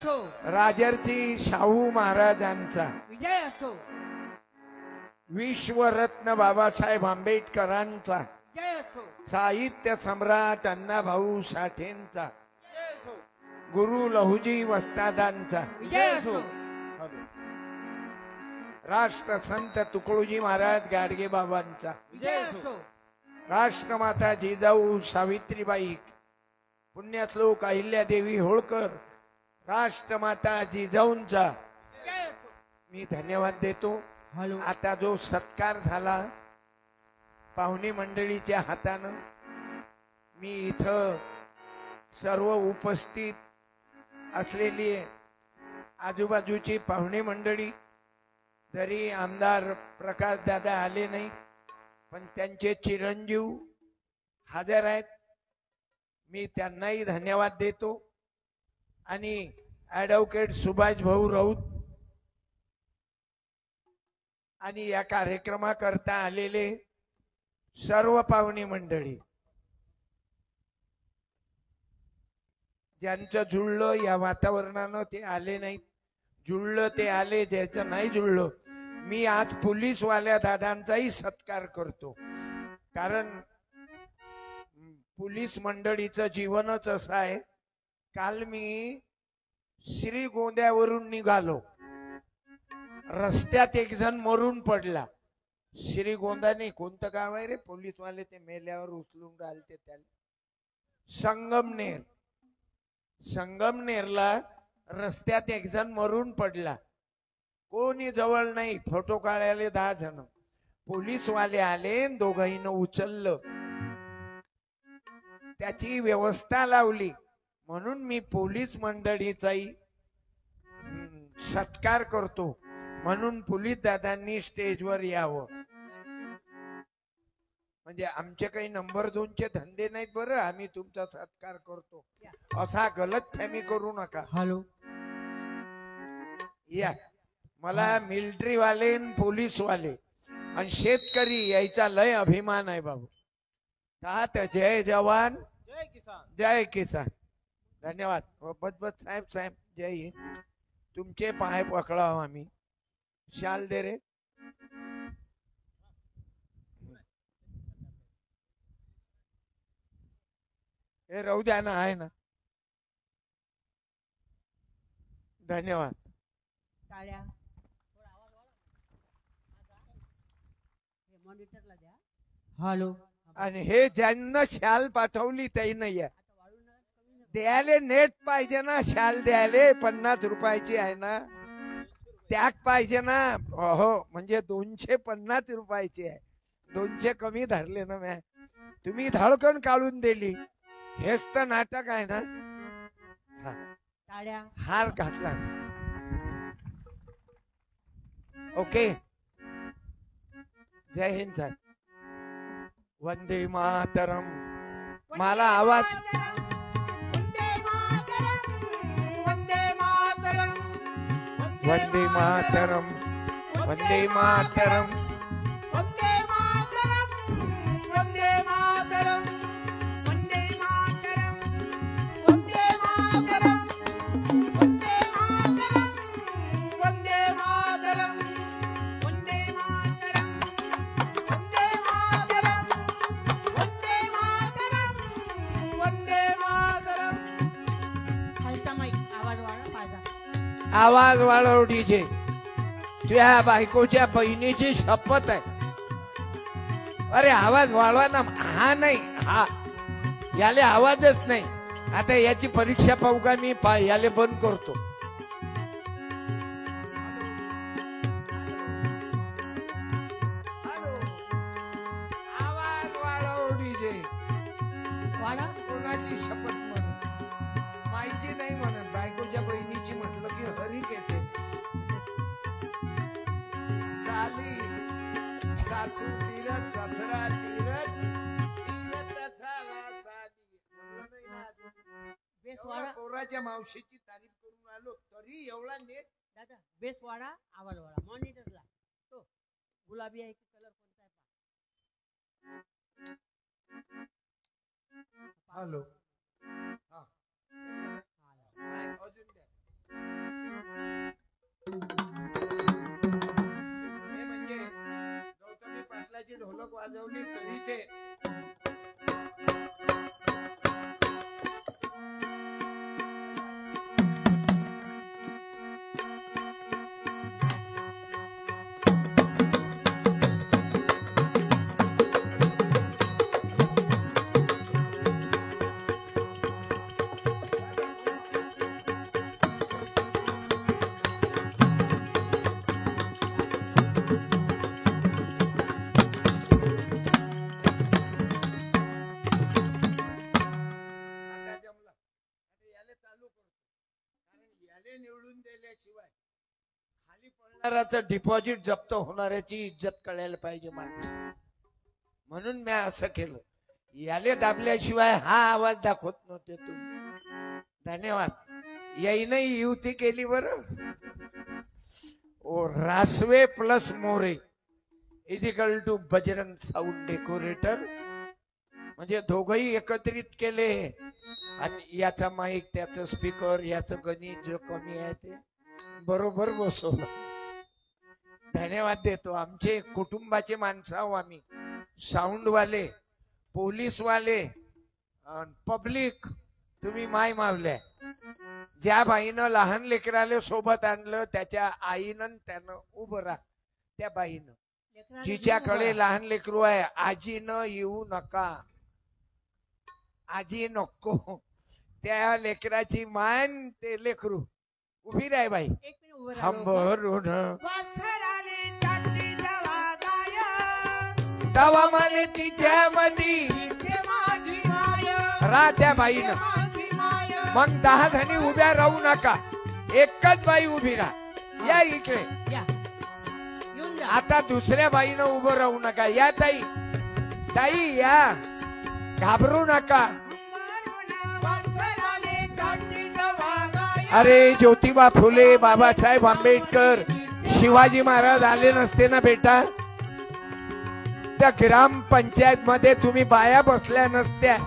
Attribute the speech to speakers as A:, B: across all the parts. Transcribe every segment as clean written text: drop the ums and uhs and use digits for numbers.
A: राजर्षी शाहू महाराजांचा
B: विजय असो.
A: विश्वरत्न बाबासाहेब आंबेडकरांचा
B: विजय असो.
A: साहित्य सम्राट अण्णाभाऊ साठेंचा गुरु लहुजी वस्तादांचा
B: विजय असो.
A: राष्ट्रसंत तुकडोजी महाराज गाडगे बाबांचा
B: विजय असो.
A: राष्ट्रमाता जिजाऊ सावित्रीबाई पुण्यश्लोक अहिल्यादेवी होळकर राष्ट्रमाता जिजाऊंचा
B: विजय असो.
A: मी धन्यवाद देतो.
B: हॅलो.
A: आता जो सत्कार झाला पाहुणे मंडळीच्या हातानं, मी इथं सर्व उपस्थित असलेली आजूबाजूची पाहुणे मंडळी, जरी आमदार प्रकाश दादा आले नाही पण त्यांचे चिरंजीव हजर आहेत, मी त्यांनाही धन्यवाद देतो. आणि ऍडव्होकेट सुभाष भाऊ राऊत आणि या कार्यक्रमाकरता आलेले सर्व पाहुणे मंडळी, ज्यांचं जुळलं या वातावरणानं ते आले नाहीत, जुळलं ते आले, ज्याचं नाही जुळलं मी आज पोलीसवाल्या दादांचाही सत्कार करतो. कारण पोलीस मंडळीचं जीवनच असं आहे. काल मी श्रीगोंद्यावरून निघालो, रस्त्यात एक जण मरून पडला. श्रीगोंदा नाही, कोणतं गाव आहे रे पोलीसवाले ते मेल्यावर उचलून राहिले त्याला, संगमनेर. संगमनेरला रस्त्यात एक जण मरून पडला, कोणी जवळ नाही, फोटो काढायला 10 जण. पोलीसवाले आले, दोघांना उचललं, त्याची व्यवस्था लावली. म्हणून मी पोलीस मंडळीचाही सत्कार करतो. म्हणून पोलीस दादांनी स्टेजवर यावं. म्हणजे आमचे काही नंबर 2चे धंदे नाहीत बरं, आम्ही तुमचा सत्कार करतो असा गलतफहमी करू नका.
B: हॅलो.
A: या मला मिलिटरी वाले, पोलीस वाले आणि शेतकरी यायचा लय अभिमान आहे बाबू. जय जवान
B: जय किसान.
A: जय किसान. धन्यवाद. बदबद साहेब, साहेब जय हिंद. तुमचे पाय पकडाव आम्ही. शाल दे रे. हे राहू द्या ना, आहे ना. धन्यवाद.
B: टाळ्या. मॉनिटरला द्या. हॅलो.
A: आणि हे ज्यांना शाल पाठवली त्याही या द्यायले नेट पाहिजे ना, शाल द्यायले 50 रुपयाची आहे ना, त्याग पाहिजे ना. हो, म्हणजे 250 रुपयाची आहे, 200 कमी धरले ना मॅ. तुम्ही धडकन काढून दिली, हेच तर नाटक आहे ना.
B: टाळ्या.
A: हार घातला. ओके. जय हिंद साहेब. वंदे मातरम. मला आवाज वंदे मातरम, वंदे मातरम,
B: वंदे मातरम, वंदे मातरम, वंदे मातरम, वंदे मातरम, वंदे मातरम, वंदे मातरम, वंदे मातरम, वंदे मातरम, वंदे मातरम, वंदे मातरम. खालचा माईक आवाज वाढव पाहिजे.
A: आवाज वाढव डीजे. तुझ्या बायकोच्या बहिणीची शपथ आहे. अरे आवाज वाढवा ना. हा नाही, हा याले आवाजच नाही. आता याची परीक्षा पाहू का मी? याले बंद करतो. आवाज वाढव डीजे.
B: वाढा.
A: कोणाची शपथ म्हणून? माईची नाही म्हणत, बायकोच्या बहिणीची म्हटलं की हरीक येते. साली सासू तीरथ, सासरा तीरथ, तीरथाचा साली.
B: बेस वाढा.
A: पोराच्या मावशीची तारीफ करून आलो तरी एवढा नेट.
B: दादा बेस वाढा, आवाज वाढा. मॉनिटरला तो गुलाबी आहे की कलर कोणता आहे?
A: हॅलो. हा अजून द्या. इथे निवडून दिल्याशिवाय खाली पडणाराचं डिपॉझिट जप्त होणाऱ्याची इज्जत कळायला पाहिजे माणसं. म्हणून मी असं केलं. याले दाबल्याशिवाय हा आवाज दाखवत नव्हते तुम्ही. धन्यवाद. याईनही युती केली बर. ओ रासवे प्लस मोरे इजिकल टू बजरंग साऊंड डेकोरेटर, म्हणजे दोघही एकत्रित केले. आणि याचा माईक, त्याचं स्पीकर, याचं गणित जो कमी आहे ते बरोबर बसवलं. धन्यवाद देतो. आमचे कुटुंबाचे माणसं आहो आम्ही. साऊंड वाले, पोलीस वाले, पब्लिक, तुम्ही माय मावल्या. ज्या बाईनं लहान लेकराले सोबत आणलं त्याच्या आईनं त्यानं उभं राहा. त्या बाईनं जिच्याकडे लहान लेकरू आहे, आजीनं येऊ नका, आजी नको, त्या लेकराची मान ते लेकरू उभी राय बाई. हंबरून तवा माले तिच्या मधी रा त्या बाईनं. मग 10 जणी उभ्या राहू नका, एकच बाई उभी राहा. या इकडे. आता दुसऱ्या बाईनं उभं राहू नका. या ताई, ताई या, घाबरू नका. अरे ज्योतिबा फुले, बाबासाहेब आंबेडकर, शिवाजी महाराज आले नसते ना बेटा, त्या ग्रामपंचायत मध्ये तुम्ही बाया बसल्या नसत्या,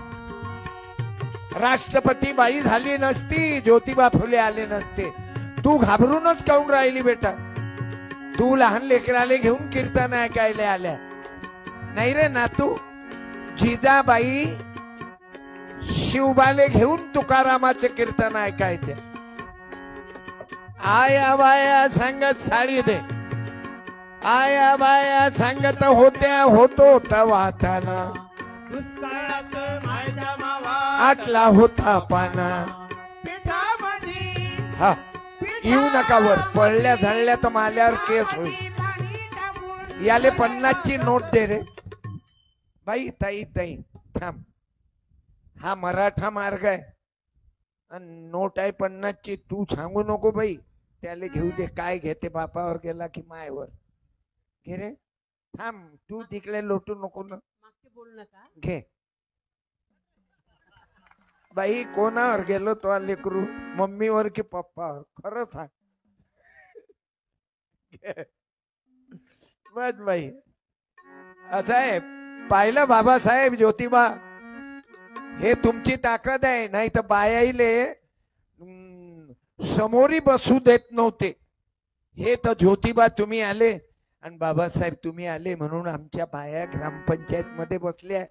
A: राष्ट्रपती बाई झाली नसती, ज्योतिबा फुले आले नसते. तू घाबरूनच काऊन राहिली बेटा? तू लहान लेकराले घेऊन कीर्तन ऐकायला आल्या नाही रे नातू. जिजाबाई शिवबाले घेऊन तुकारामाचे कीर्तन ऐकायचे. आया बाया सांगत साडी दे, आया बाया सांगत होत्या होतो तवाताना, आटला होता पाना. हा येऊ नका वर, पडल्या झडल्या तर माल्यावर केस होईल. याले 50ची नोट दे रे बाई. ताई ताई थांब, हा मराठा मार्ग आहे आणि नोट आहे 50ची. तू सांगू नको बाई, त्याला घेऊ दे. काय घेते बापावर गेला की मायवर घे रे. थांब, तू तिकडे लोटू नको ना,
B: बोल नका.
A: घे बाई. कोणावर गेलो तो लेकरू, मम्मीवर की पप्पावर? खरं सांग. बस बाई. असं आहे, पाहिलं बाबासाहेब, ज्योतिबा, हे तुमची ताकद आहे. नाही तर बायाईले समोरी बसू देत नव्हते. हे तर ज्योतिबा तुम्ही आले आणि बाबासाहेब तुम्ही आले म्हणून आमच्या बाया ग्रामपंचायत मध्ये बसल्या.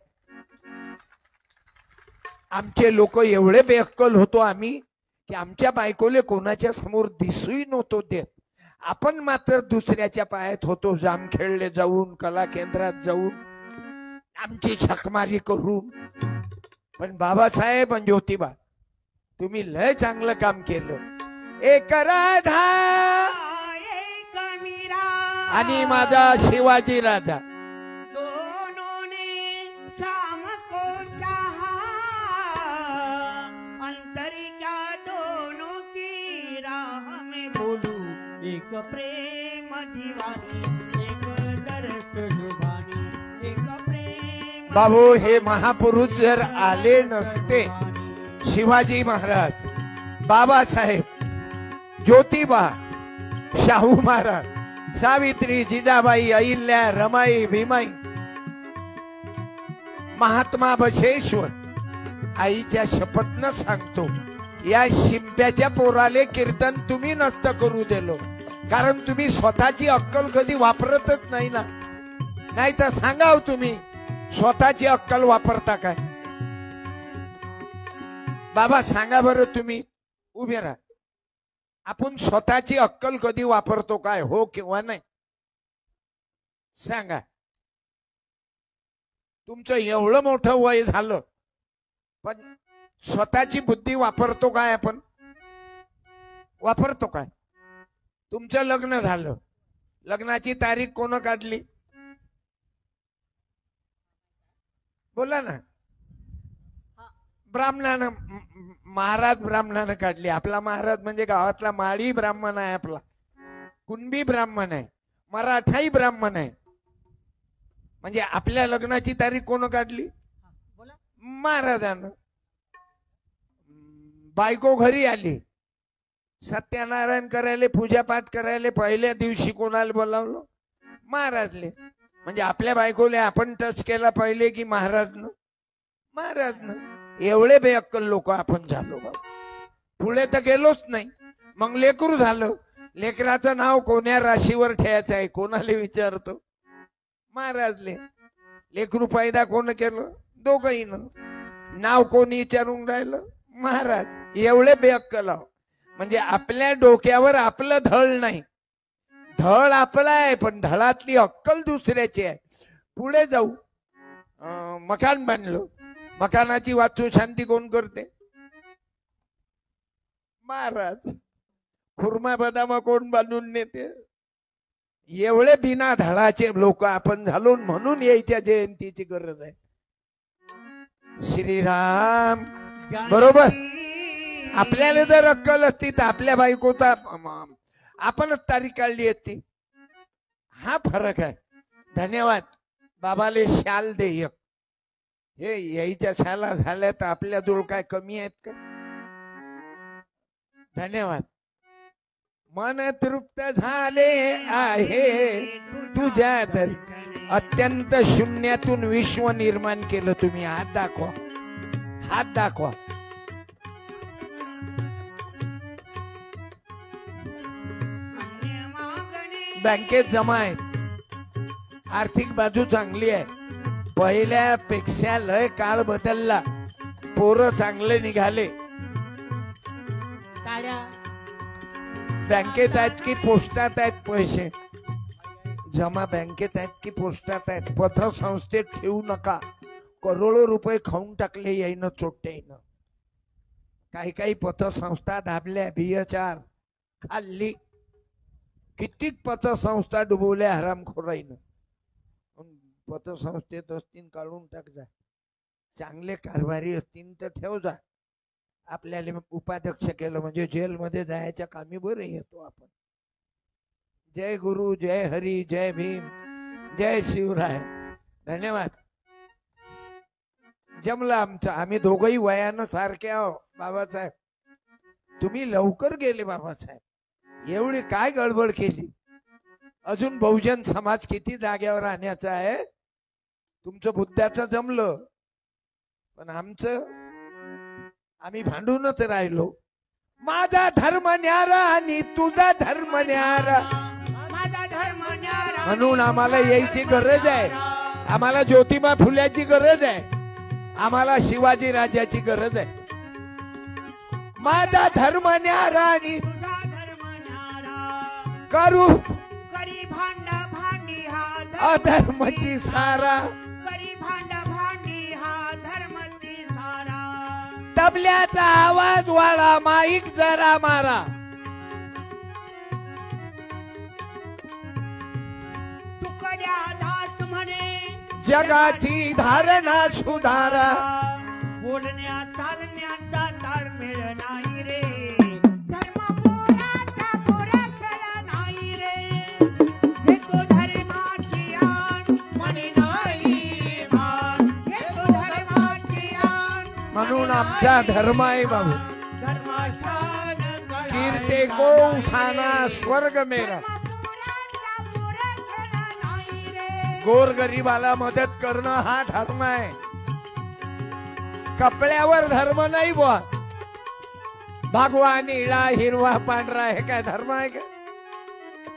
A: आमचे लोक एवढे बेअक्कल होतो आम्ही की आमच्या बायकोले कोणाच्या समोर दिसूही नव्हतो देत. आपण मात्र दुसऱ्याच्या पायात होतो, जामखेडले जाऊन, कला केंद्रात जाऊन, आमची छकमारी करून. पण बाबासाहेब आणि ज्योतिबा तुम्ही लय चांगलं काम केलं. एक राधा आणि माझा शिवाजी राजा,
B: दोनों ने शाम को चाहा, अंतर क्या दोनों की राह में बोलू, एक प्रेम दीवानी, एक दर्द जुबानी, एक प्रेम.
A: बाबू, हे महापुरुष जर आले नसते, शिवाजी महाराज, बाबासाहेब, ज्योतिबा, शाहू महाराज, सावित्री, जिजाबाई, अहिल्या, रमाई, भीमाई, महात्मा बसवेश्वर, आईच्या शपथनं सांगतो, या शिंप्याच्या पोराले कीर्तन तुम्ही नसतं करू दिलो. कारण तुम्ही स्वतःची अक्कल कधी वापरतच नाही ना. नाही तर सांगाव तुम्ही, स्वतःची अक्कल वापरता काय? बाबा सांगा बरं, तुम्ही उभे राहा. आपण स्वतःची अक्कल कधी वापरतो काय? हो किंवा नाही सांगा. तुमचं एवढं मोठं वय झालं पण स्वतःची बुद्धी वापरतो काय आपण? वापरतो काय? तुमचं लग्न झालं, लग्नाची तारीख कोण काढली? बोला ना. ब्राह्मणानं, महाराज ब्राह्मणानं काढली. आपला महाराज म्हणजे गावातला माळी ब्राह्मण आहे, आपला कुणबी ब्राह्मण आहे, मराठाई ब्राह्मण आहे. म्हणजे आपल्या लग्नाची तारीख कोण काढली? महाराजानं. बायको घरी आली, सत्यनारायण करायला, पूजापाठ करायला पहिल्या दिवशी कोणाला बोलावलं? महाराजले. म्हणजे आपल्या बायकोले आपण टच केला पहिले की महाराजनं? महाराजनं. एवढे बेअक्कल लोक आपण झालो बाबा. पुढे तर गेलोच नाही. मग लेकरू झालं, लेकराचं नाव कोण्या राशीवर ठेवायचं आहे कोणाला विचारतो? महाराजले. लेकरू पैदा कोण केलं? दोघही न. नाव कोणी विचारून राहिलं? महाराज. एवढे बेअक्कल आहो. म्हणजे आपल्या डोक्यावर आपलं धळ नाही. धळ आपला आहे पण धळातली अक्कल दुसऱ्याची आहे. पुढे जाऊ, मकान बांधलं, मकानाची वाचू शांती कोण करते? महाराज. खुर्मा बदामा कोण बांधून नेते? एवढे बिना धडाचे लोक आपण झालो, म्हणून यायच्या जयंतीची गरज आहे. श्रीराम. बरोबर. आपल्याला जर अक्कल असती तर आपल्या बायकोचा आपणच तारीख काढली असती. हा फरक आहे. धन्यवाद. बाबाले शाल दे एक. हे यायच्या शाला झाल्या तर आपल्या जवळ काय कमी आहेत का? धन्यवाद. मन तृप्त झाले आहे तुझ्या दरी. अत्यंत शून्यातून विश्व निर्माण केलं तुम्ही. हात दाखवा, हात दाखवा. बँकेत जमा आहेत. आर्थिक बाजू चांगली आहे. पहिल्यापेक्षा लय काळ बदलला. पोरं चांगले निघाले. बँकेत आहेत की पोस्टात आहेत पैसे? जमा बँकेत आहेत की पोस्टात आहेत? पतसंस्थेत ठेवू नका. करोडो रुपये खाऊन टाकले यायनं, चोट्यानं. काही काही पतसंस्था दाबल्या, बियचार खाल्ली. कितीक पतसंस्था डुबवल्या हरामखोराईनं. पतसंस्थेत असतील काढून टाक जा. चांगले कारभारी असतील तर ठेव जा. आपल्याला उपाध्यक्ष केलं म्हणजे जेलमध्ये जायच्या कामी बरं येतो आपण. जय गुरु, जय हरी, जय भीम, जय शिवराय. धन्यवाद. जमलं आमचं. आम्ही दोघही वयानं सारखे आहो. बाबासाहेब तुम्ही लवकर गेले. बाबासाहेब एवढी काय गडबड केली? अजून बहुजन समाज किती जाग्यावर आणायचा आहे? तुमचं बुद्धाचं जमलं पण आमचं आम्ही भांडूनच राहिलो. माझा धर्म न्यारा आणि तुझा धर्म न्यारा. म्हणून आम्हाला यायची गरज आहे. आम्हाला ज्योतिबा फुल्याची गरज आहे. आम्हाला शिवाजी राजाची गरज आहे. माझा धर्म न्यारा आणि करू
B: करी भांडा भांडी हा
A: अधर्माची सारा.
B: करी भांडा भांडी हा धर्माची सारा.
A: तबल्याचा आवाज वाढा, माईक जरा मारा.
B: तुकड्या दास म्हणे
A: जगाची धारणा सुधारा.
B: बोलण्या चालण्याचा ताळमेळ नाही रे.
A: म्हणून आमचा धर्म आहे बाबू. कीर्ते को उठाना स्वर्ग मेरा. गोर गरीबाला मदत करणं हा धर्म आहे. कपड्यावर धर्म नाही बुवा. भगवा निळा हिरवा पांढरा हे काय धर्म आहे का?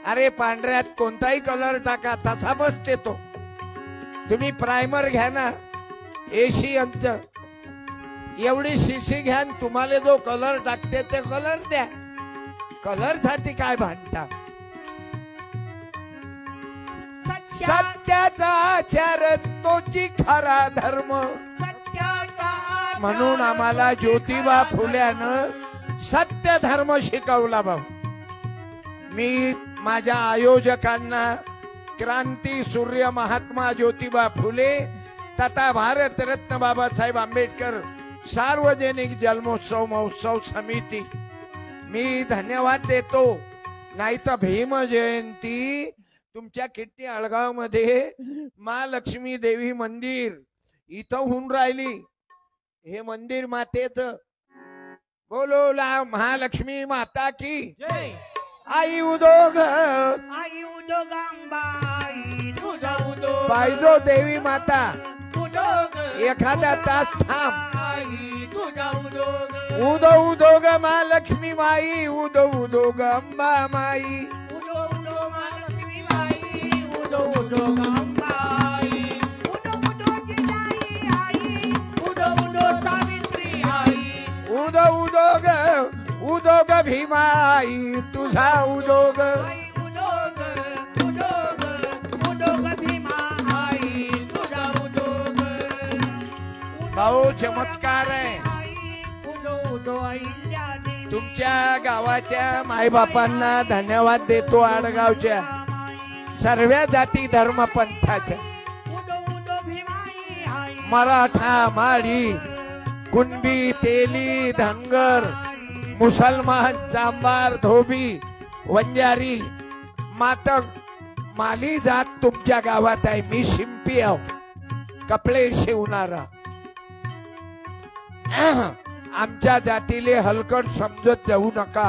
A: अरे पांढऱ्यात कोणताही कलर टाका तसा बसते तो. तुम्ही प्रायमर घ्या ना, एशियनच एवढी शिशी घ्या आणि तुम्हाला जो कलर टाकते ते कलर द्या. कलर साठी काय भांडता? सत्याचा आचार तोची खरा धर्म. म्हणून आम्हाला ज्योतिबा फुल्यानं सत्य धर्म शिकवला भाऊ. मी माझ्या आयोजकांना क्रांती सूर्य महात्मा ज्योतिबा फुले तथा भारतरत्न बाबासाहेब आंबेडकर सार्वजनिक जन्मोत्सव महोत्सव समिती मी धन्यवाद देतो. नाही तर भीम जयंती तुमच्या किट्टी आळगाव मध्ये महालक्ष्मी देवी मंदिर इथं होऊन राहिली. हे मंदिर मातेच. बोलो ला महालक्ष्मी माता की
B: जय.
A: आई उदोग
B: आई उदोगांबाई तुझा उदोग
A: पाहिजो देवी माता.
B: उदोग
A: एखादा तास थांब.
B: आई तुझा उदोग
A: उदो उदोग महालक्ष्मी माई उदो उदोग अंबा माई.
B: उदो उदो महालक्ष्मी बाई उदो उदोगांबाई उदो उदो जिजाई आई उदो उदो सावित्री आई
A: उदो उदोग उदोग भीमाई तुझा उदोग.
B: आई उदोग उदोग उदोग भीमा आई तुझा उदोग
A: भाऊ चमत्कार आहे.
B: उदो उदो अहिल्या देवी
A: तुमच्या गावाच्या मायबापांना धन्यवाद देतो. आडगावच्या सर्व जाती धर्म पंथाच्या
B: उदो उदो भीमाई आई
A: मराठा माळी कुणबी तेली धनगर मुसलमान चांबार धोबी वंजारी मातक माली जात तुमच्या गावात आहे. मी शिंपी आहो, कपडे शिवणारा. आमच्या जातीले हलकट समजत जाऊ नका.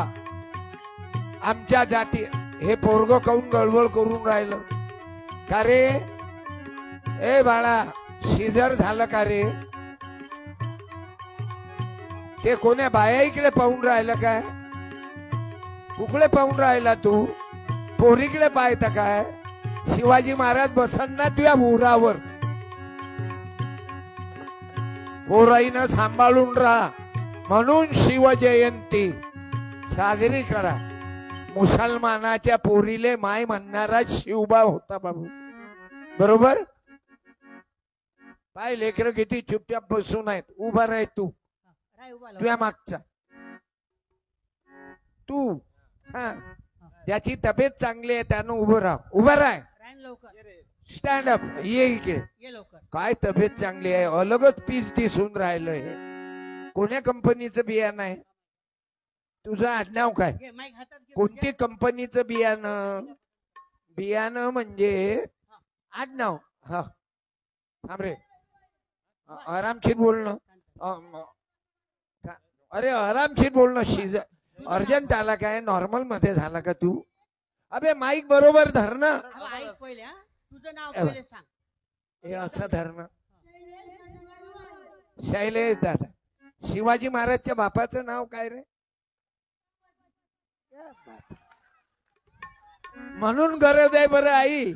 A: आमच्या जाती हे पोरग काऊन गडबड करून राहिलं का रे? ए बाळा शिजर झालं का रे? ते कोण्या बाया इकडे पाहून राहिलं काय? कुकडे पाहून राहिला तू? पोरीकडे पाहता काय? शिवाजी महाराज बसन ना तुझ्या उरावर. पोराईनं सांभाळून राहा. म्हणून शिवजयंती साजरी करा. मुसलमानाच्या पोरीले माय म्हणणारा शिवबा होता बाबू. बरोबर? पाय लेकर किती चुपचाप बसून आहेत. उभा राह तू.
B: राय उभा
A: तुझ्या मागचा तू. हा त्याची तब्येत चांगली आहे त्यानं उभं राह. उभं राह.
B: राय लवकर
A: स्टँड अप. ये इकडे.
B: ये लवकर
A: काय तब्येत चांगली आहे. अलगच पीस दिसून राहिलंय. कोण्या कंपनीचं बियाणं आहे? तुझं आडनाव काय?
B: घे माईक हातात घे.
A: कोणती कंपनीचं बियाणं? बियाणं म्हणजे आडनाव. हा थांब रे. आरामशीर बोलणं. अरे आरामशीर बोलणं. अर्जंट आला काय? नॉर्मल मध्ये झाला का तू? अबे माईक बरोबर धरणं.
B: अहो, ऐक पहिले हा. तुझं नाव पहिले सांग.
A: हे असं धरणं. शैलेश दादा. शिवाजी महाराजच्या बापाचं नाव काय रे? म्हणून गरज आहे बरं आई.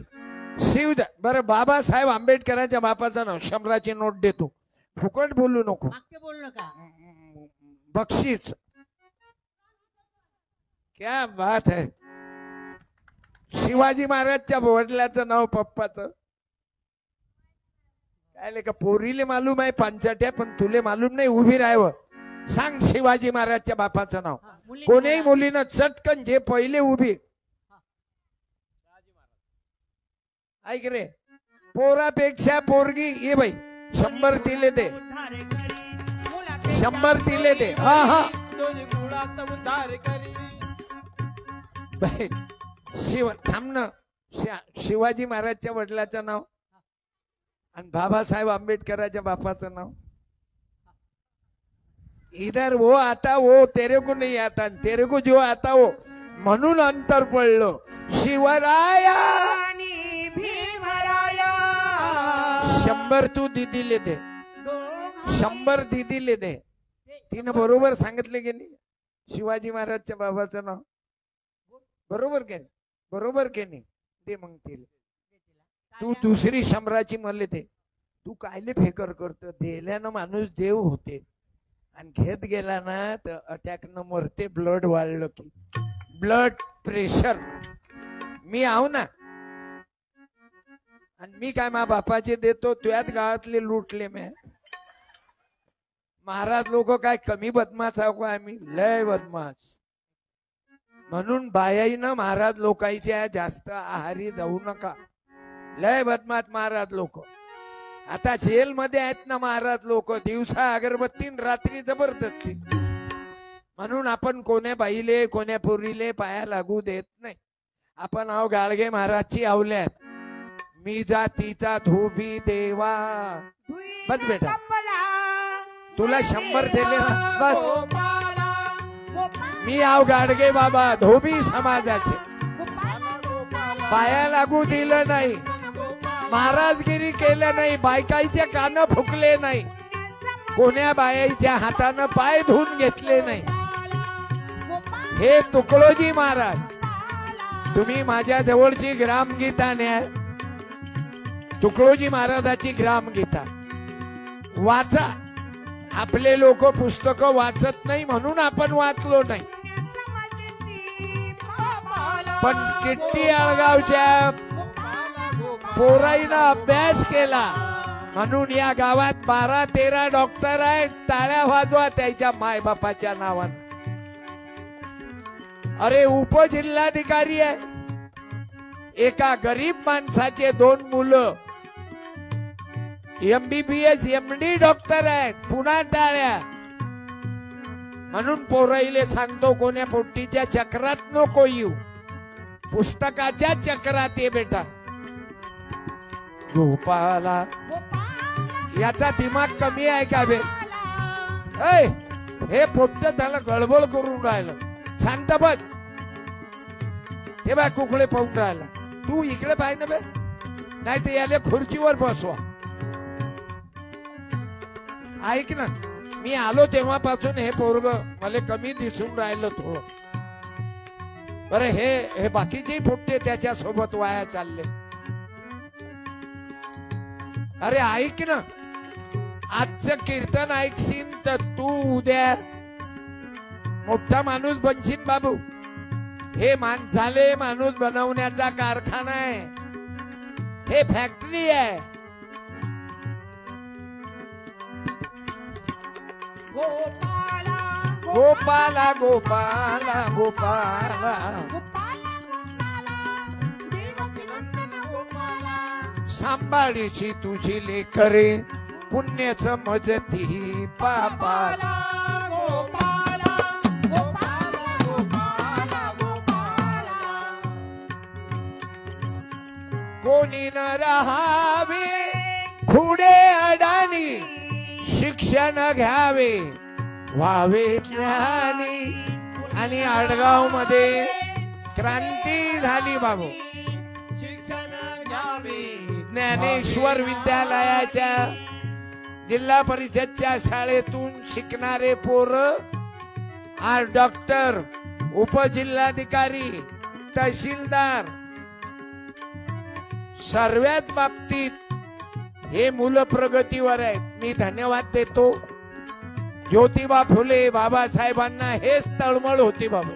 A: बरं बाबासाहेब आंबेडकरांच्या बापाचं नाव. 100ची नोट देतो. फुकट बोलू नको.
B: मागचे बोल नका.
A: बक्षीस. क्या बात है. शिवाजी महाराजच्या वडिलाचं नाव पप्पाचं काय का? पोरीले मालूम आहे पांचाट्या, पण तुले मालूम नाही. उभी राहावं. सांग शिवाजी महाराजच्या बापाचं नाव.
B: हा, मुली-
A: कोणीही मुलीनं चटकन जे पहिले उभी. ऐक रे. पोरापेक्षा पोरगी ये बाई. 100 तिले दे. 100 तिले दे. हा हा बाई. थांब ना. शिवाजी महाराजच्या वडिलाचं नाव आणि बाबासाहेब आंबेडकरांच्या बापाचं नाव. इधर वो आता वो तेरे को नहीं आता, तेरे को जो आता वो. म्हणून अंतर पडलं. शिवराया
B: आणि भीमराया
A: 100 तू दीदीले दे. 100 दीदीले दे. तिनं बरोबर सांगितले की नाही? शिवाजी महाराजच्या बाबाचं नाव बरोबर के नाही? बरोबर के नाही? दे मग तिला. तू दुसरी शंभराची म्हणले ते तू कायले फेकर करतो दिल्यानं माणूस देव होते आणि घेत गेला ना तर अटॅक न मरते ब्लड वाढलं की ब्लड प्रेशर मी आहो ना आणि मी काय मा बापाचे देतो तुझ्याच गावातले लुटले मी महाराज लोक काय कमी बदमाश आहो का आम्ही लय बदमाश म्हणून बायाईनं महाराज लोकांच्या जास्त आहारी जाऊ नका लय बदमाश महाराज लोक आता जेल मध्ये आहेत ना महाराज लोक दिवसा अगरबत्ती रात्री जबरदस्ती म्हणून आपण कोण्या बाईले कोण्या पोरीले पाया लागू देत नाही आपण आहो गाडगे महाराजची आवल्यात मी जातीचा धोबी देवा बस बेटा तुला 100 दिले ना बस मी आव गाडगे बाबा धोबी समाजाचे पाया लागू दिलं नाही महाराजगिरी केलं नाही बायकाईचे कान फुकले नाही कोण्या बायाच्या हातानं पाय धुवून घेतले नाही हे तुकडोजी महाराज तुम्ही माझ्या जवळची ग्रामगीता न्या तुकडोजी महाराजाची ग्रामगीता वाचा आपले लोक पुस्तक वाचत नाही म्हणून आपण वाचलो नाही पण किट्टी आळगावच्या पोराईनं अभ्यास केला म्हणून या गावात 12-13 डॉक्टर आहेत टाळ्या वाजवा त्याच्या मायबापाच्या नावानं अरे उपजिल्हाधिकारी आहे एका गरीब माणसाचे 2 मुलं MBBS MD डॉक्टर आहेत पुन्हा टाळ्या म्हणून पोराईले सांगतो कोण्या पोट्टीच्या चक्रात नको येऊ पुस्तकाच्या चक्रात ये बेटा गोपाला याचा दिमाग कमी आहे का बे हे पोट्ट त्याला गडबड करून राहिलं शांत बस हे बाय कुकडे पाहून राहिला तू इकडे पाहिजे बे नाही तर याला खुर्चीवर बसवा ऐक ना मी आलो तेव्हापासून हे पोरग मला कमी दिसून राहिलं थोडं बरं हे बाकीचे पोट्टे त्याच्या सोबत वाया चालले अरे ऐक ना आजचं कीर्तन ऐकशील तर तू उद्या मोठा माणूस बनशील बाबू हे झाले माणूस बनवण्याचा कारखाना आहे हे फॅक्टरी आहे गोपाला गोपाला गोपाला सांभाळीची तुझी लेकरे पुण्याच मजती पापाला कोणी न राहावे खुडे अडाणी शिक्षण घ्यावे व्हावे ज्ञानी आणि आडगाव मध्ये क्रांती झाली बाबू ज्ञानेश्वर विद्यालयाच्या जिल्हा परिषदच्या शाळेतून शिकणारे पोर आज डॉक्टर उपजिल्हाधिकारी तहसीलदार सर्वात बाबतीत हे मुलं प्रगतीवर आहेत मी धन्यवाद देतो ज्योतिबा फुले बाबासाहेबांना हेच तळमळ होती बाबा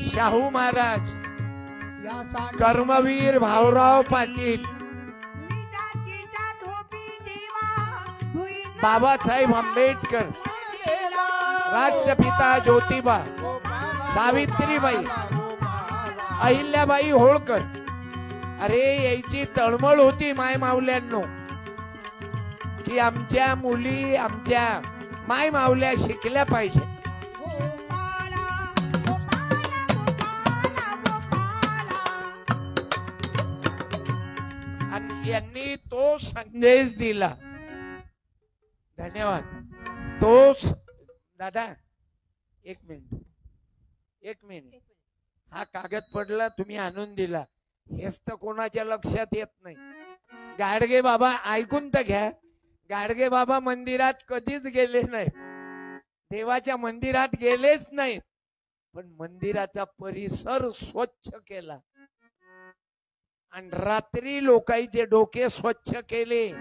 A: शाहू महाराज कर्मवीर भाऊराव पाटील बाबासाहेब आंबेडकर राष्ट्रपिता ज्योतिबा सावित्रीबाई अहिल्याबाई होळकर अरे याची तळमळ होती माय मावल्यांनो की आमच्या मुली आमच्या माय मावल्या शिकल्या पाहिजे आणि यांनी तो संदेश दिला धन्यवाद तोच दादा एक मिनिट हा कागद पडला तुम्ही आणून दिला हेच तर कोणाच्या लक्षात येत नाही गाडगे बाबा ऐकून तर घ्या गाडगे बाबा मंदिरात कधीच गेले नाही देवाच्या मंदिरात गेलेच नाहीत, पण मंदिराचा परिसर स्वच्छ केला आणि रात्री लोकांचे डोके स्वच्छ केले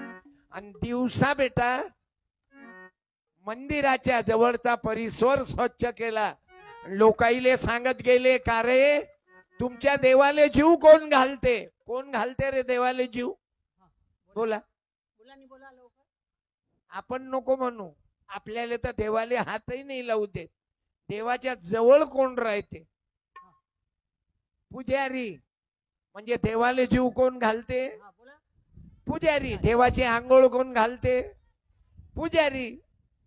A: आणि दिवसा बेटा मंदिराच्या जवळचा परिसर स्वच्छ केला. लोकाईले सांगत गेले का रे तुमच्या देवाले जीव कोण घालते? कोण घालते रे देवाले जीव? बोला
B: बोला लवकर.
A: आपण नको म्हणू, आपल्याला तर देवाले हातही नाही लावू देत. देवाच्या जवळ कोण राहते? पुजारी. म्हणजे देवाले जीव कोण घालते? पुजारी. देवाची आंघोळ कोण घालते? पुजारी.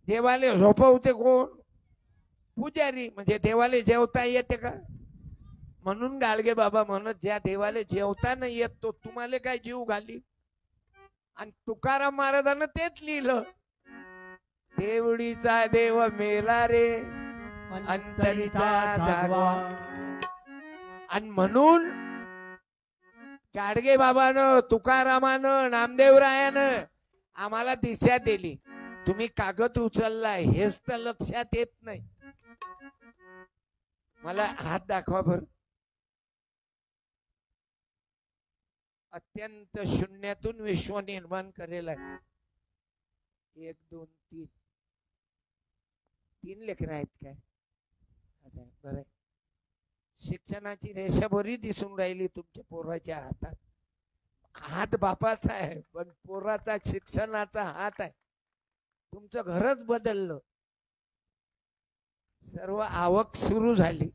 A: देवाले झोपवते कोण? पुजारी. म्हणजे देवाले जेवता येते का? म्हणून गाडगे बाबा म्हणत ज्या देवाले जेवता नाही येत तो तुम्हाला काय जीव घाली? आणि तुकाराम महाराजांना तेच लिहिलं, देवडीचा देव मेला रे अंतरीचा जागवा. आणि म्हणून गाडगे बाबानं, तुकारामानं, नामदेवरायानं आम्हाला दिशा दिली. तुम्ही कागद उचललाय हेच तर लक्षात येत नाही. मला हात दाखवा बर. अत्यंत शून्यातून विश्व निर्माण करेल आहे. 1 2 3 3 लेकरं आहेत काय? बरं. शिक्षणाची रेषा बरी दिसून राहिली तुमच्या पोराच्या हातात. हात बापाचा आहे पण पोराचा शिक्षणाचा हात आहे. तुमचं घरच बदललं. सर्व आवक सुरू झाली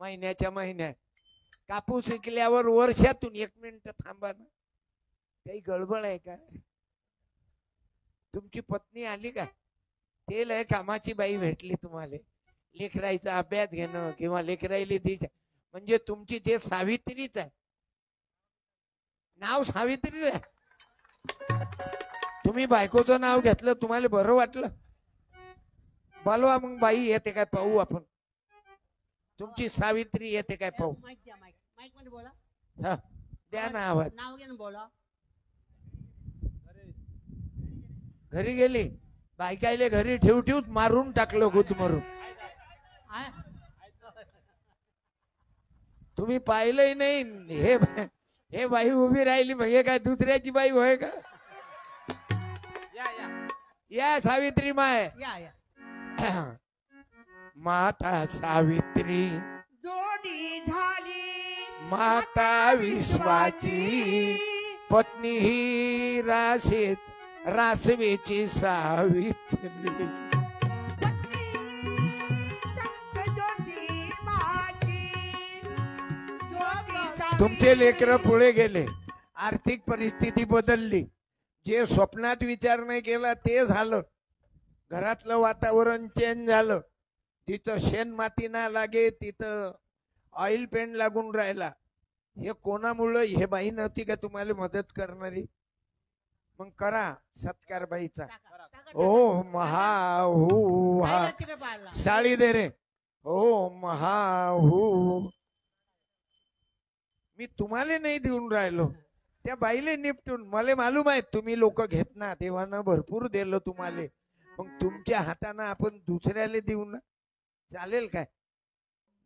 A: महिन्याच्या महिन्यात. कापूस विकल्यावर वर्षातून 1 मिनिट थांबा ना, काही गडबड आहे का? तुमची पत्नी आली का? ते लय कामाची बाई भेटली तुम्हाला. लेकराईचा अभ्यास घेणं किंवा लेकराईला द्यायचं म्हणजे तुमची ते सावित्रीच आहे. नाव सावित्रीच आहे. तुम्ही बायकोचं नाव घेतलं तुम्हाला बरं वाटलं? बोलवा मग बाई येते काय पाहू आपण. तुमची सावित्री येते काय पाहू.
B: माईक मध्ये बोला.
A: हा द्या ना आवाज.
B: नाव घेऊन बोला.
A: घरी गेली बायकाईले घरी ठेवून मारून टाकलं गुदमरून. तुम्ही पाहिलंही नाही. हे बाई उभी राहिली म्हणजे काय दुसऱ्याची बाई होय का? या सावित्री माय
B: या
A: माता सावित्री
B: जोडी झाली
A: माता विश्वाची पत्नी ही रासवेची सावित्री. तुमचे लेकर पुढे गेले, आर्थिक परिस्थिती बदलली. जे स्वप्नात विचार नाही केला ते झालं. घरातलं वातावरण चेंज झालं. तिथं शेण माती ना लागे, तिथं ऑइल पेंट लागून राहिला. हे कोणामुळे? हे बाई नव्हती का तुम्हाला मदत करणारी? मग करा सत्कार बाईचा. ओ महाहू हा साडी दे रे. ओ महाहू मी तुम्हाला नाही देऊन राहिलो, त्या बाईले निपटून. मला मालूम आहे तुम्ही लोक घेत ना, देवानं भरपूर दिलं तुम्हाला. मग तुमच्या हाताने आपण दुसऱ्याला देऊ ना, चालेल काय?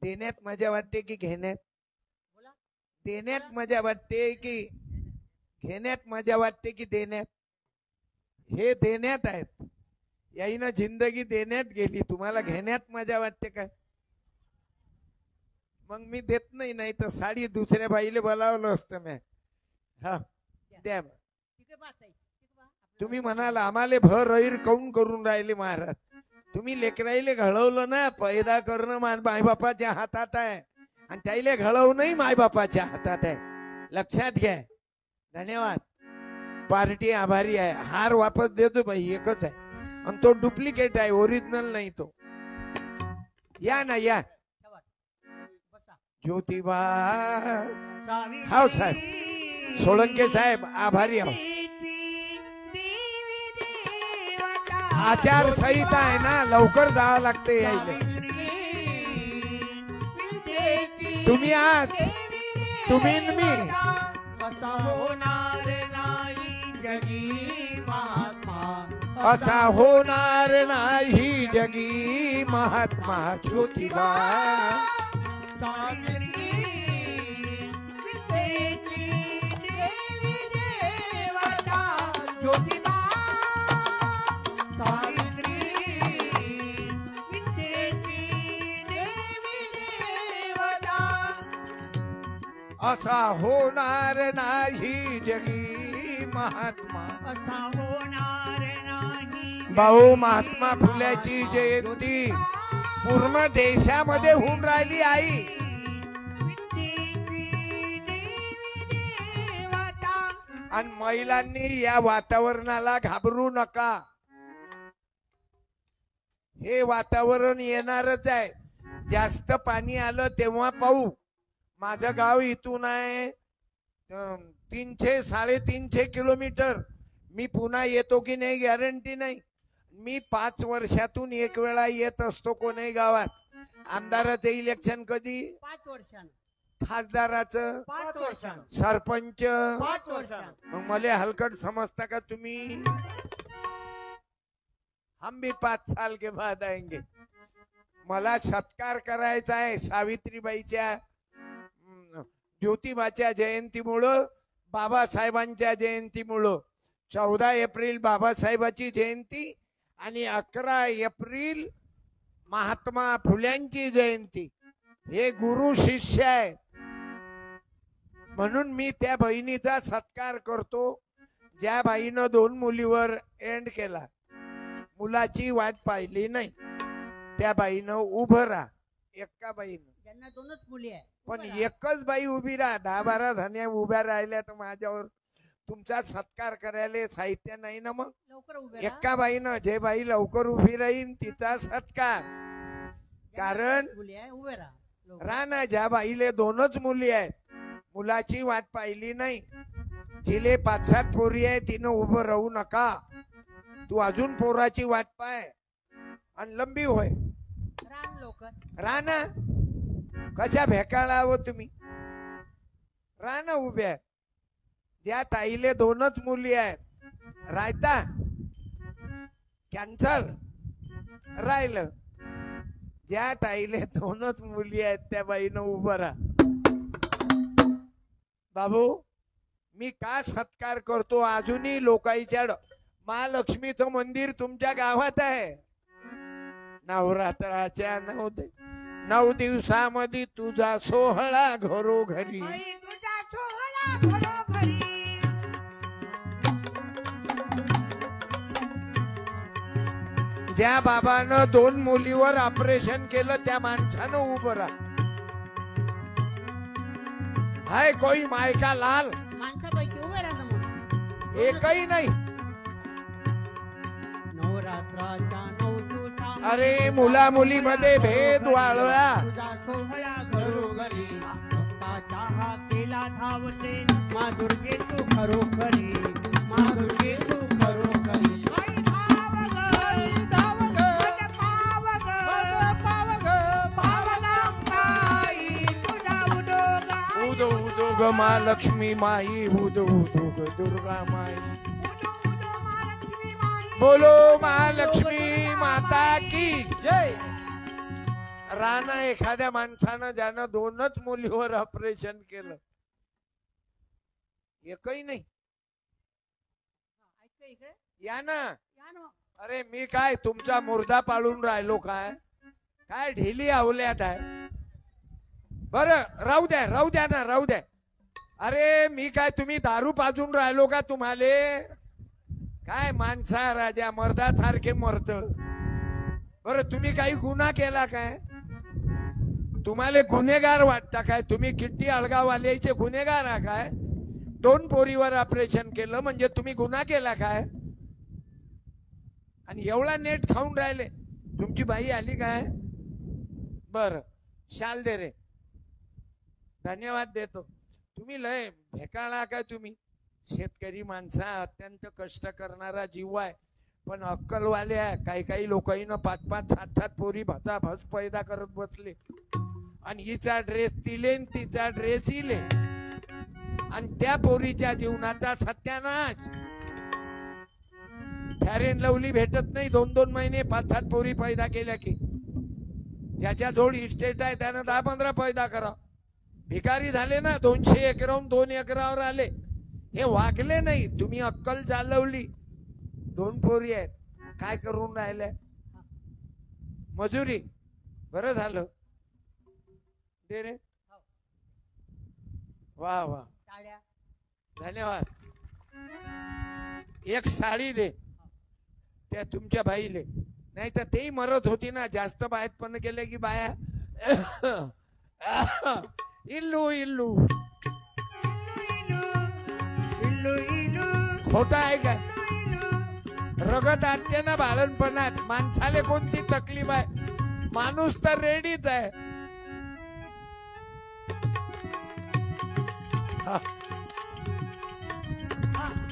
A: देण्यात मजा वाटते की घेण्यात? देण्यात मजा वाटते की घेण्यात मजा वाटते की देण्यात? हे देण्यात आहेत. याईनं जिंदगी देण्यात गेली. तुम्हाला घेण्यात मजा वाटते काय? मग मी देत नाही. नाही तर साडी दुसऱ्या बाईले बोलावलं असतं मी. हा द्या. तुम्ही म्हणाल आम्हाला भर ऐर काऊन करून राहिले महाराज? तुम्ही लेकराईले घडवलं ना. पैदा करणं मायबापाच्या हातात आहे आणि त्याईले घडवणंही मायबापाच्या हातात आहे. लक्षात घ्या. धन्यवाद. पार्टी आभारी आहे. हार वापस देतो बाई, एकच आहे आणि तो डुप्लिकेट आहे, ओरिजिनल नाही तो. या ना या. ज्योतिबा हाव साहेब, सोळंके साहेब आभारी आहो. आचारसंहिता आहे ना, लवकर जावं लागते यायला. तुम्ही आज तुम्ही मी असा होणार नाही जगी महात्मा ज्योतिबा
B: सावित्री विद्येची देवी देवता ज्योतिबा सावित्री विद्येची देवी देवता
A: असा होणार नाही जगी महात्मा
B: असा होणार नाही
A: भाऊ महात्मा फुल्याची जयंती पूर्ण देशामध्ये होऊन राहिली आई आणि महिलांनी या वातावरणाला घाबरू नका. हे वातावरण येणारच आहे. जास्त पाणी आलं तेव्हा पाहू. माझं गाव इथून आहे 300-350 किलोमीटर. मी पुन्हा येतो की नाही गॅरंटी नाही. मी 5 वर्षातून एक वेळा येत असतो कोणी गावात. आमदाराचं इलेक्शन कधी
B: 5 वर्षांनी,
A: खासदाराचं
B: 5 वर्षांनी,
A: सरपंच
B: 5 वर्षांनी.
A: मग मला हलकट समजता का तुम्ही? हम भी 5 साल के बाद आएंगे. मला सत्कार करायचा आहे सावित्रीबाईच्या ज्योतिबाच्या जयंतीमुळं, बाबासाहेबांच्या जयंतीमुळं. 14 एप्रिल बाबासाहेबाची जयंती आणि 11 एप्रिल महात्मा फुल्यांची जयंती. हे गुरु शिष्य आहे म्हणून मी त्या बहिणीचा सत्कार करतो ज्या बाईनं 2 मुलीवर एंड केला. मुलाची वाट पाहिली नाही त्या बाईनं उभं राहा. एका बाईनं,
B: त्यांना 2च मुली आहे,
A: पण एकच बाई उभी राहा. 10-12 जण्या उभ्या राहिल्या तर माझ्यावर तुमचा सत्कार करायला साहित्य नाही ना. मग
B: लवकर उभे राहा.
A: एका बाईनं, जे बाई लवकर उभी राहीन तिचा सत्कार. कारण
B: मुली आहे, उभे राहा लवकर.
A: राणा ज्या बाईले 2च मुली आहेत, मुलाची वाट पाहिली नाही, जिले 5-7 पोरी आहे, तिनं उभं राहू नका. तू अजून पोराची वाट पाय आणि लंबी होय.
B: रान लवकर
A: राणा कशा भेकाळावं तुम्ही. राणा उभ्या. ज्या ताईले 2च मुली आहेत रायता कॅन्सल राहिलं. ज्या ताईले 2च मुली आहेत त्या बाईनं उभं राहा. बाबू मी का सत्कार करतो. अजूनही लोकांच्या महालक्ष्मीचं मंदिर तुमच्या गावात आहे. नवरात्राच्या 9 दिवसामध्ये तुझा सोहळा घरोघरी.
B: आई तुझा सोहळा घरोघरी.
A: ज्या बाबानं 2 मुलीवर ऑपरेशन केलं त्या माणसानं उभं राहा. हाय कोई मायका लाल
B: माणसापैकी उभे राहा ना मग.
A: एकही नाही.
B: नवरात्राच्या 9 दिवसात
A: अरे मुला मुलीमध्ये भेद वाळला.
B: तुझा सोहळा घरोघरी. भक्ताचा हा केला धावते मा दुर्गे तू खरोखरी. मा दुर्गे तू खरोखरी. आई धाव ग, पाव ग, पावनांबाई तुझा उदोगा.
A: उदो उदो ग महालक्ष्मी माई. उदो उदो ग दुर्गा माई. बोलो महालक्ष्मी माता की जय. राणा एखाद्या माणसानं ज्यानं 2च मुलीवर ऑपरेशन केलं, एकही नाही.
B: ऐक इकडे
A: या ना.
B: या ना.
A: अरे मी काय तुमचा मुर्दा पाळून राहिलो काय? काय ढिली आवल्यात आहे. बरं राहू द्या, राहू द्या ना, राहू द्या. अरे मी काय तुम्ही दारू पाजून राहिलो का? तुम्हाले काय माणसा राजा मर्दासारखे मरत. बरं तुम्ही काही गुन्हा केला काय? तुम्हाला गुन्हेगार वाटता काय? तुम्ही किट्टी अळगाववाल्याचे गुन्हेगार आहे काय? 2 पोरीवर ऑपरेशन केलं म्हणजे तुम्ही गुन्हा केला काय? आणि एवढा नेट खाऊन राहिले. तुमची बाई आली काय? बर शाल दे रे. धन्यवाद देतो. तुम्ही लय भेकाळा काय? तुम्ही शेतकरी माणसा, अत्यंत कष्ट करणारा जीव आहे. पण अक्कलवाल्या काही लोकांना 5-5, 7-7 पोरी भचाभच पैदा करत बसले. आणि हिचा ड्रेस तिले, तिचा ड्रेस इले, आणि त्या पोरीच्या जीवनाचा सत्यानाश. फॅरेन लवली भेटत नाही 2-2 महिने 5-7 पोरी पैदा केल्या की. ज्याच्या जोड इस्टेट आहे त्यानं 10-15 पैदा करा. भिकारी झाले ना 200 एकराहून 2 एकरावर आले. हे वागले नाही. तुम्ही अक्कल चालवली. 2 पोरी आहेत काय करून राहिले मजुरी. बरं झालं दे रे. वा वा
B: टाळ्या.
A: धन्यवाद. एक साडी दे त्या तुमच्या बाईले. नाही तर तेही मरत होती ना जास्त बाहेरपण केले की बाया इल्लू इल्लू खोटा आहे काय. रगत आणते ना बाळणपणात. माणसाले कोणती तकलीफ आहे. माणूस तर रेडीच आहे.
B: हा,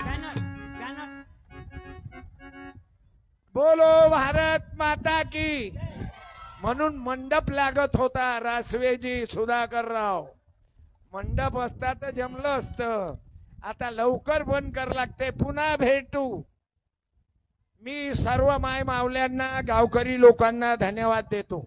B: बॅनर बॅनर.
A: बोलो भारत माता की. म्हणून मंडप लागत होता रासवेजी सुधाकरराव. मंडप असता तर जमलं असतं. आता लवकर बंद कर लागते. पुन्हा भेटू. मी सर्व माय मावल्यांना गावकरी लोकांना धन्यवाद देतो.